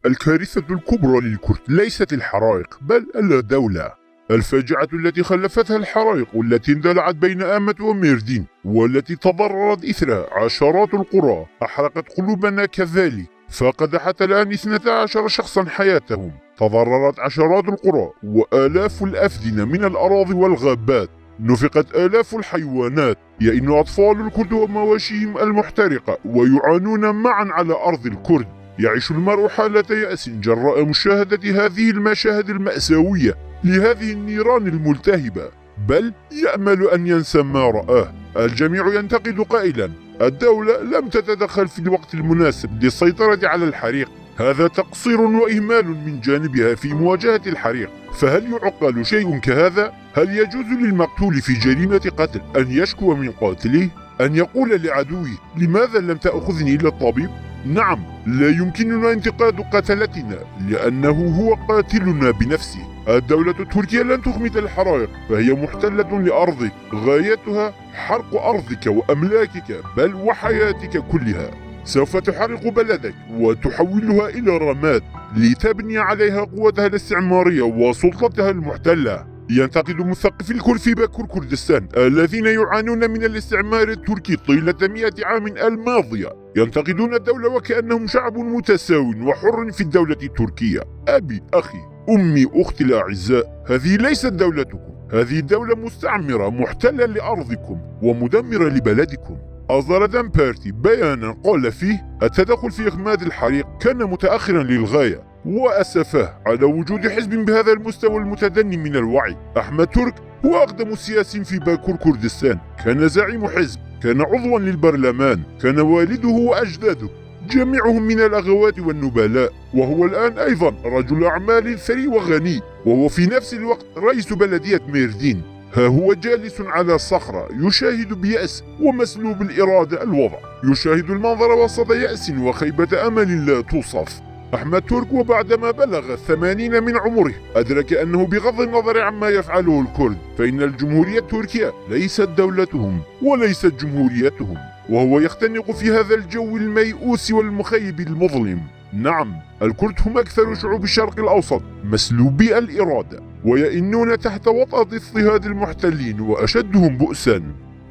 الكارثة الكبرى للكرد ليست الحرائق بل الدولة. الفاجعة التي خلفتها الحرائق والتي اندلعت بين آمت وميردين والتي تضررت إثرها عشرات القرى أحرقت قلوبنا كذلك. فقد حتى الآن 12 شخصا حياتهم. تضررت عشرات القرى وآلاف الأفدنة من الأراضي والغابات. نفقت آلاف الحيوانات. يئن أطفال الكرد ومواشيهم المحترقة ويعانون معا على أرض الكرد. يعيش المرء حالة يأس جراء مشاهدة هذه المشاهد المأساوية لهذه النيران الملتهبة، بل يأمل أن ينسى ما رآه. الجميع ينتقد قائلا: الدولة لم تتدخل في الوقت المناسب للسيطرة على الحريق. هذا تقصير وإهمال من جانبها في مواجهة الحريق. فهل يعقل شيء كهذا؟ هل يجوز للمقتول في جريمة قتل أن يشكو من قاتله؟ أن يقول لعدوه: لماذا لم تأخذني إلى الطبيب؟ نعم، لا يمكننا انتقاد قتلتنا لأنه هو قاتلنا بنفسه. الدولة التركية لن تخمد الحرائق، فهي محتلة لأرضك، غايتها حرق أرضك وأملاكك بل وحياتك كلها. سوف تحرق بلدك وتحولها إلى رماد لتبني عليها قوتها الاستعمارية وسلطتها المحتلة. ينتقد مثقفي الكرد في باكور كردستان الذين يعانون من الاستعمار التركي طيلة 100 عام الماضية، ينتقدون الدولة وكأنهم شعب متساو وحر في الدولة التركية. أبي، أخي، أمي، أختي الأعزاء، هذه ليست دولتكم. هذه دولة مستعمرة محتلة لأرضكم ومدمرة لبلدكم. أصدر دان بارتي بيانا قال فيه: التدخل في إخماد الحريق كان متأخرا للغاية، وأسفه على وجود حزب بهذا المستوى المتدني من الوعي. أحمد ترك هو أقدم سياسي في باكور كردستان، كان زعيم حزب، كان عضوا للبرلمان، كان والده وأجداده جميعهم من الأغوات والنبلاء، وهو الآن أيضا رجل أعمال ثري وغني، وهو في نفس الوقت رئيس بلدية ميردين. ها هو جالس على صخرة يشاهد بيأس ومسلوب الإرادة الوضع، يشاهد المنظر وسط يأس وخيبة أمل لا توصف. أحمد ترك وبعدما بلغ 80 من عمره أدرك أنه بغض النظر عما يفعله الكرد فإن الجمهورية التركية ليست دولتهم وليست جمهوريتهم، وهو يختنق في هذا الجو الميؤوس والمخيب المظلم. نعم، الكرد هم أكثر شعوب الشرق الأوسط مسلوبي الإرادة ويئنون تحت وطأة اضطهاد المحتلين وأشدهم بؤسا.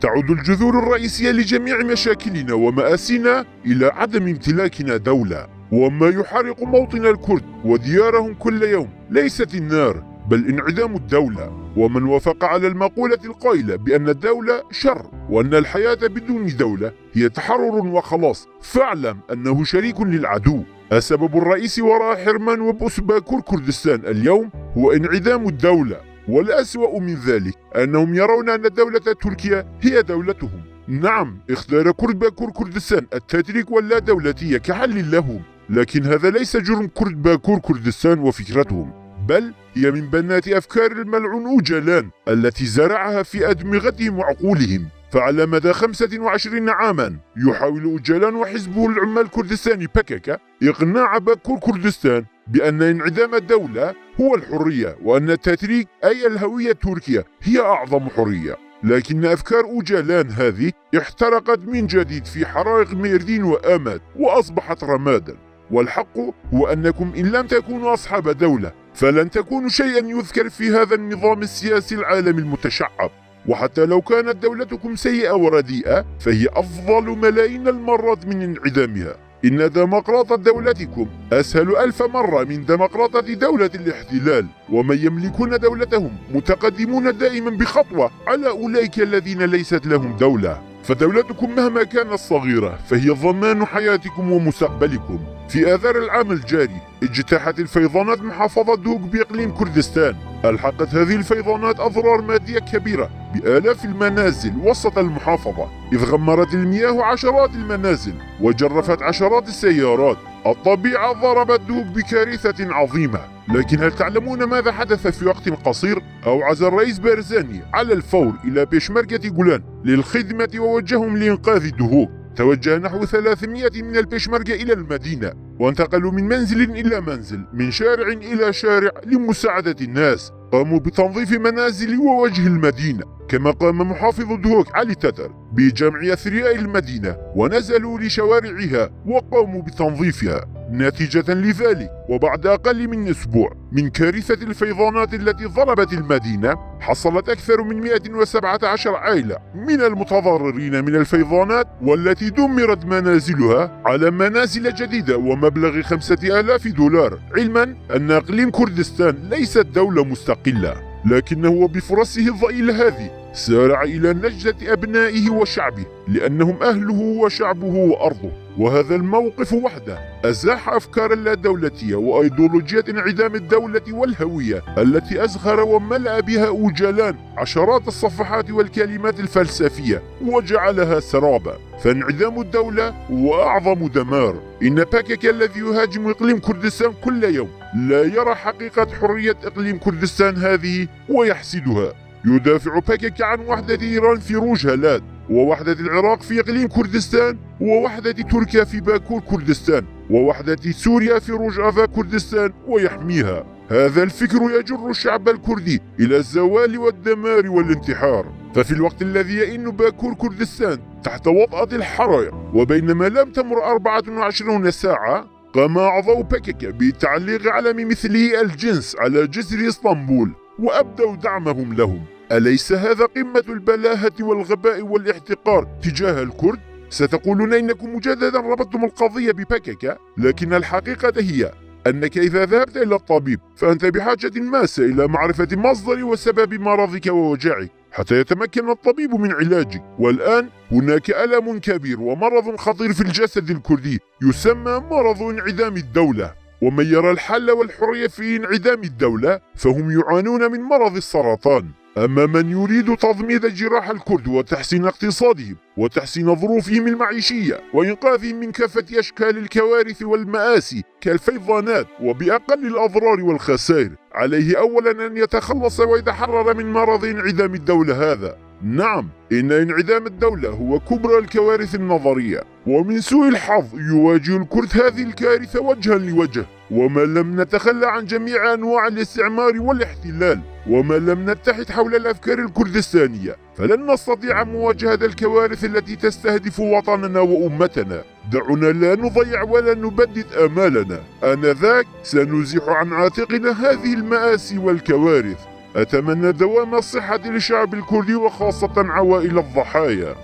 تعود الجذور الرئيسية لجميع مشاكلنا ومآسينا إلى عدم امتلاكنا دولة. وما يحرق موطن الكرد وديارهم كل يوم ليست النار بل انعدام الدولة. ومن وافق على المقولة القائلة بأن الدولة شر وأن الحياة بدون دولة هي تحرر وخلاص، فاعلم أنه شريك للعدو. السبب الرئيسي وراء حرمان وبؤس باكور كردستان اليوم هو انعدام الدولة، والأسوأ من ذلك أنهم يرون أن الدولة التركية هي دولتهم. نعم، اختار كرد باكور كردستان التتريك واللا دولتية كحل لهم، لكن هذا ليس جرم كرد باكور كردستان وفكرتهم، بل هي من بنات أفكار الملعون أوجلان التي زرعها في أدمغتهم وعقولهم. فعلى مدى 25 عاما يحاول أوجلان وحزبه العمال الكردستاني بكك إقناع باكور كردستان بأن انعدام الدولة هو الحرية، وأن التتريك أي الهوية التركية هي أعظم حرية. لكن أفكار أوجلان هذه احترقت من جديد في حرائق ميردين وآمات وأصبحت رمادا. والحق هو أنكم إن لم تكونوا أصحاب دولة فلن تكونوا شيئا يذكر في هذا النظام السياسي العالمي المتشعب. وحتى لو كانت دولتكم سيئة ورديئة فهي أفضل ملايين المرات من انعدامها. إن ديمقراطة دولتكم أسهل 1000 مرة من ديمقراطة دولة الاحتلال، ومن يملكون دولتهم متقدمون دائما بخطوة على أولئك الذين ليست لهم دولة. فدولتكم مهما كانت صغيرة فهي ضمان حياتكم ومستقبلكم. في آذار العام الجاري اجتاحت الفيضانات محافظة دوق بإقليم كردستان. ألحقت هذه الفيضانات أضرار مادية كبيرة بآلاف المنازل وسط المحافظة، إذ غمرت المياه عشرات المنازل وجرفت عشرات السيارات. الطبيعة ضربت دوق بكارثة عظيمة. لكن هل تعلمون ماذا حدث في وقت قصير؟ أوعز الرئيس بارزاني على الفور إلى بيشمركة جولان للخدمة ووجههم لإنقاذ دهوك. توجه نحو 300 من البيشمركة إلى المدينة وانتقلوا من منزل إلى منزل، من شارع إلى شارع لمساعدة الناس. قاموا بتنظيف منازل ووجه المدينة، كما قام محافظ دهوك علي تتر بجمع أثرياء المدينة ونزلوا لشوارعها وقاموا بتنظيفها. نتيجة لذلك وبعد أقل من أسبوع من كارثة الفيضانات التي ضربت المدينة، حصلت أكثر من 117 عائلة من المتضررين من الفيضانات والتي دمرت منازلها على منازل جديدة ومبلغ 5000 دولار، علما أن إقليم كردستان ليست دولة مستقلة، لكنه بفرصه الضئيلة هذه سارع إلى نجدة أبنائه وشعبه لأنهم أهله وشعبه وأرضه. وهذا الموقف وحده أزاح أفكار اللادولتية وأيديولوجية انعدام الدولة والهوية التي أزخر وملأ بها أوجلان عشرات الصفحات والكلمات الفلسفية وجعلها سرابا. فانعدام الدولة هو أعظم دمار. إن باكيكا الذي يهاجم إقليم كردستان كل يوم لا يرى حقيقة حرية إقليم كردستان هذه ويحسدها. يدافع باكيكا عن وحدة إيران في روج هلاد، ووحدة العراق في إقليم كردستان، ووحدة تركيا في باكور كردستان، ووحدة سوريا في روجافا كردستان ويحميها. هذا الفكر يجر الشعب الكردي إلى الزوال والدمار والانتحار. ففي الوقت الذي يئن باكور كردستان تحت وطأة الحرائق، وبينما لم تمر 24 ساعة، قام أعضاء باكيكا بتعليق علم مثله الجنس على جسر اسطنبول وأبدوا دعمهم لهم. أليس هذا قمة البلاهة والغباء والاحتقار تجاه الكرد؟ ستقولون إنكم مجددا ربطتم القضية بباكيكا، لكن الحقيقة هي أنك إذا ذهبت إلى الطبيب فأنت بحاجة ماسة إلى معرفة مصدر وسبب مرضك ووجعك حتى يتمكن الطبيب من علاجك. والآن هناك ألم كبير ومرض خطير في الجسد الكردي يسمى مرض انعدام الدولة، ومن يرى الحل والحرية في انعدام الدولة فهم يعانون من مرض السرطان. أما من يريد تضميد جراح الكرد وتحسين اقتصادهم وتحسين ظروفهم المعيشية وإنقاذهم من كافة أشكال الكوارث والمآسي كالفيضانات وبأقل الأضرار والخسائر، عليه أولا أن يتخلص ويتحرر من مرض انعدام الدولة هذا. نعم، إن انعدام الدولة هو كبرى الكوارث النظرية، ومن سوء الحظ يواجه الكرد هذه الكارثة وجها لوجه. وما لم نتخلى عن جميع أنواع الاستعمار والاحتلال، وما لم نتحد حول الأفكار الكردستانية، فلن نستطيع مواجهة الكوارث التي تستهدف وطننا وأمتنا. دعونا لا نضيع ولا نبدد آمالنا، آنذاك سنزيح عن عاتقنا هذه المآسي والكوارث. أتمنى دوام الصحة للشعب الكردي وخاصة عوائل الضحايا.